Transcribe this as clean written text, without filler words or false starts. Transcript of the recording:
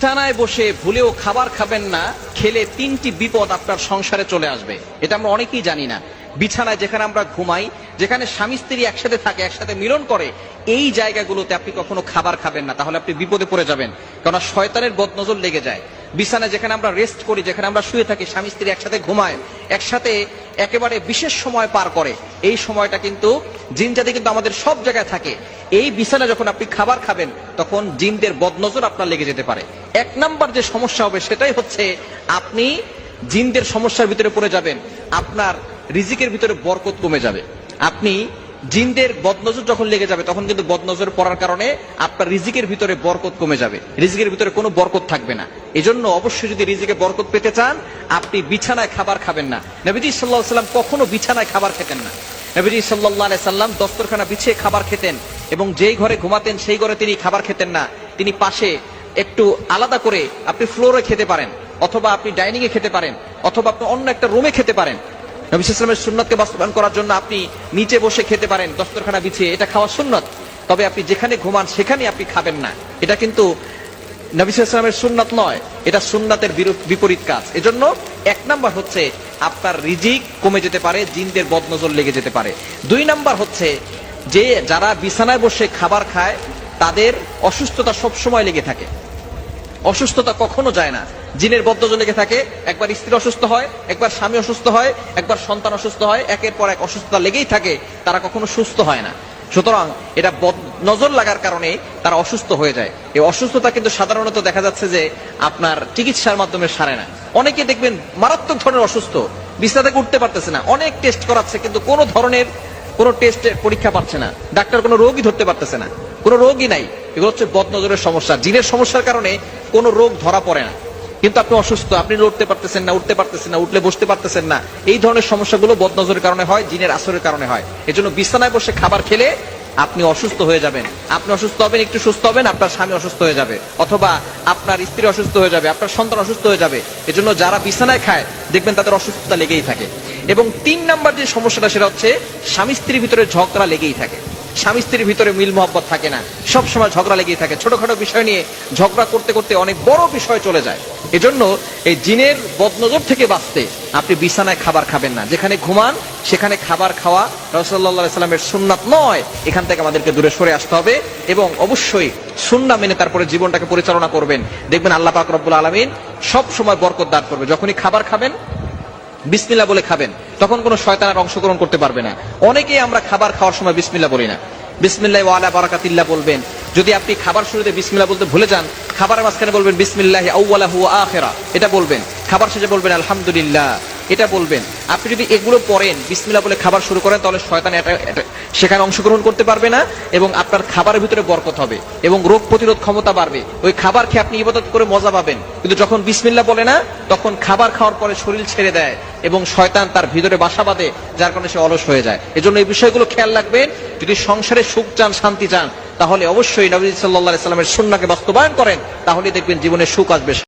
বিছানায় বসে ভুলেও খাবার খাবেন না, খেলে তিনটি বিপদ আপনার সংসারে চলে আসবে। এটা আমরা অনেকেই জানি না। বিছানায় যেখানে আমরা ঘুমাই, যেখানে স্বামী স্ত্রী একসাথে থাকে, একসাথে মিলন করে, এই জায়গাগুলোতে আপনি কখনো খাবার খাবেন না, তাহলে আপনি বিপদে পড়ে যাবেন, কারণ শয়তানের বদনজর লেগে যায়। বিছানায় যেখানে আমরা রেস্ট করি, যেখানে আমরা শুয়ে থাকি, স্বামী স্ত্রী একসাথে ঘুমায়, একসাথে একেবারে বিশেষ সময় পার করে, এই সময়টা কিন্তু জিন জাতি কিন্তু আমাদের সব জায়গায় থাকে। এই বিছানা যখন আপনি খাবার খাবেন, তখন জিনদের বদনজর আপনার লেগে যেতে পারে। এক নাম্বার যে সমস্যা হবে সেটাই হচ্ছে আপনি জিনদের সমস্যার ভিতরে পড়ে যাবেন, আপনার রিজিকের ভিতরে বরকত কমে যাবে। আপনি জিনদের বদনজর যখন লেগে যাবে, তখন কিন্তু বদনজর পড়ার কারণে আপনার রিজিকের ভিতরে বরকত কমে যাবে, রিজিকের ভিতরে কোনো বরকত থাকবে না। এজন্য অবশ্যই যদি রিজিকে বরকত পেতে চান, আপনি বিছানায় খাবার খাবেন না। নবীজি সাল্লাল্লাহু আলাইহি সাল্লাম কখনো বিছানায় খাবার খেতেন না। নবীজি সাল্লাল্লাহু আলাইহি সাল্লাম দস্তরখানা বিছিয়ে খাবার খেতেন, এবং যেই ঘরে ঘুমাতেন সেই ঘরে তিনি খাবার খেতেন না। তিনি পাশে একটু আলাদা করে, আপনি ফ্লোরে খেতে পারেন, অথবা আপনি ডাইনিং এ খেতে পারেন, অথবা আপনি অন্য একটা রুমে খেতে পারেন। নবী সাল্লাল্লাহু আলাইহি ওয়াসাল্লামের সুন্নাতকে বাস্তবায়ন করার জন্য আপনি নিচে বসে খেতে পারেন দস্তরখানা বিছিয়ে, এটা খাওয়া সুন্নাত। তবে আপনি যেখানে ঘুমান সেখানে আপনি খাবেন না, এটা কিন্তু নবী সাল্লাল্লাহু আলাইহি ওয়াসাল্লামের সুন্নাত নয়, এটা সুন্নাতের বিপরীত কাজ। এজন্য এক নাম্বার হচ্ছে আপনার রিজিক কমে যেতে পারে, জিনদের বদনজর লেগে যেতে পারে। দুই নাম্বার হচ্ছে যে যারা বিছানায় বসে খাবার খায়, তাদের অসুস্থতা সব সময় লেগে থাকে, অসুস্থতা কখনো যায় না। জিনের বদনজর লেগে থাকে, একবার স্ত্রী অসুস্থ হয়, একবার স্বামী অসুস্থ হয়, একবার সন্তান অসুস্থ হয়, একের পর এক অসুস্থতা লেগেই থাকে, তারা কখনো সুস্থ হয় না। সুতরাং এটা বদনজর লাগার কারণে তারা অসুস্থ হয়ে যায়। এই অসুস্থতা কিন্তু সাধারণত দেখা যাচ্ছে যে আপনার চিকিৎসার মাধ্যমে সারে না। অনেকে দেখবেন মারাত্মক ধরনের অসুস্থ, বিছানা থেকে উঠতে পারতেছে না, অনেক টেস্ট করাচ্ছে কিন্তু কোনো ধরনের কোনো টেস্টের পরীক্ষা পাচ্ছে না, ডাক্তার কোনো রোগই ধরতে পারতেছে না, কোনো রোগই নাই। এগুলো হচ্ছে বদনজরের সমস্যা। জিনের সমস্যার কারণে কোনো রোগ ধরা পড়ে না, কিন্তু আপনি অসুস্থ, আপনি লড়তে পারতেছেন না, উঠতে পারতেছেন না, উঠলে বসতে পারতেছেন না। এই ধরনের সমস্যাগুলো বদনজরের কারণে হয়, জিনের আসরের কারণে হয়। এজন্য বিছানায় বসে খাবার খেলে আপনি অসুস্থ হয়ে যাবেন। আপনি অসুস্থ হবেন, একটু সুস্থ হবেন, আপনার স্বামী অসুস্থ হয়ে যাবে, অথবা আপনার স্ত্রী অসুস্থ হয়ে যাবে, আপনার সন্তান অসুস্থ হয়ে যাবে। এজন্য যারা বিছানায় খায় দেখবেন তাদের অসুস্থতা লেগেই থাকে। এবং তিন নাম্বার যে সমস্যাটা, সেটা হচ্ছে স্বামী স্ত্রীর ভিতরে ঝগড়া লেগেই থাকে। স্বামী স্ত্রীর ভিতরে মিল মহব্বত থাকে না, সব সময় ঝগড়া লেগেই থাকে। ছোটখাটো বিষয় নিয়ে ঝগড়া করতে করতে অনেক বড় বিষয় চলে যায়। এজন্য এই জিনের বদনজর থেকে বাঁচতে আপনি বিছানায় খাবার খাবেন না। যেখানে ঘুমান সেখানে খাবার খাওয়া রাসূলুল্লাহ সাল্লাল্লাহু আলাইহি ওয়াসাল্লামের সুন্নাত নয়। এখান থেকে আমাদেরকে দূরে সরে আসতে হবে, এবং অবশ্যই সুন্নাহ মেনে তারপরে জীবনটাকে পরিচালনা করবেন। দেখবেন আল্লাহ পাক রব্বুল আলামিন সব সময় বরকত দান করবে। যখনই খাবার খাবেন বিসমিল্লাহ বলে খাবেন, তখন কোনো শয়তান আর অংশগ্রহণ করতে পারবে না। অনেকেই আমরা খাবার খাওয়ার সময় বিসমিল্লাহ বলি না। বিসমিল্লাহি ওয়া আলা বারাকাতিল্লাহ বলবেন। যদি আপনি খাবার শুরুতে বিসমিল্লাহ বলতে ভুলে যান, খাবারের মাঝখানে বলবেন বিসমিল্লাহি আউওয়ালাহু ওয়া আখিরা, এটা বলবেন। খাবার শেষে বলবেন আলহামদুলিল্লাহ, এটা বলবেন। আপনি যদি এগুলো পড়েন, বিসমিল্লাহ বলে খাবার শুরু করেন, তাহলে শয়তান সেখানে অংশগ্রহণ করতে পারবে না, এবং আপনার খাবারের ভিতরে বরকত হবে এবং রোগ প্রতিরোধ ক্ষমতা বাড়বে। ওই খাবার খেয়ে আপনি ইবাদত করে মজা পাবেন, কিন্তু যখন বিসমিল্লাহ বলে না, তখন খাবার খাওয়ার পরে শরীর ছেড়ে দেয় এবং শয়তান তার ভিতরে বাসা বাঁধে, যার কারণে সে অলস হয়ে যায়। এজন্য এই বিষয়গুলো খেয়াল রাখবেন। যদি সংসারে সুখ চান, শান্তি চান, তাহলে অবশ্যই নবী সাল্লাল্লাহু আলাইহি ওয়াসাল্লামের সুন্নাহকে বাস্তবায়ন করেন, তাহলে দেখবেন জীবনে সুখ আসবে।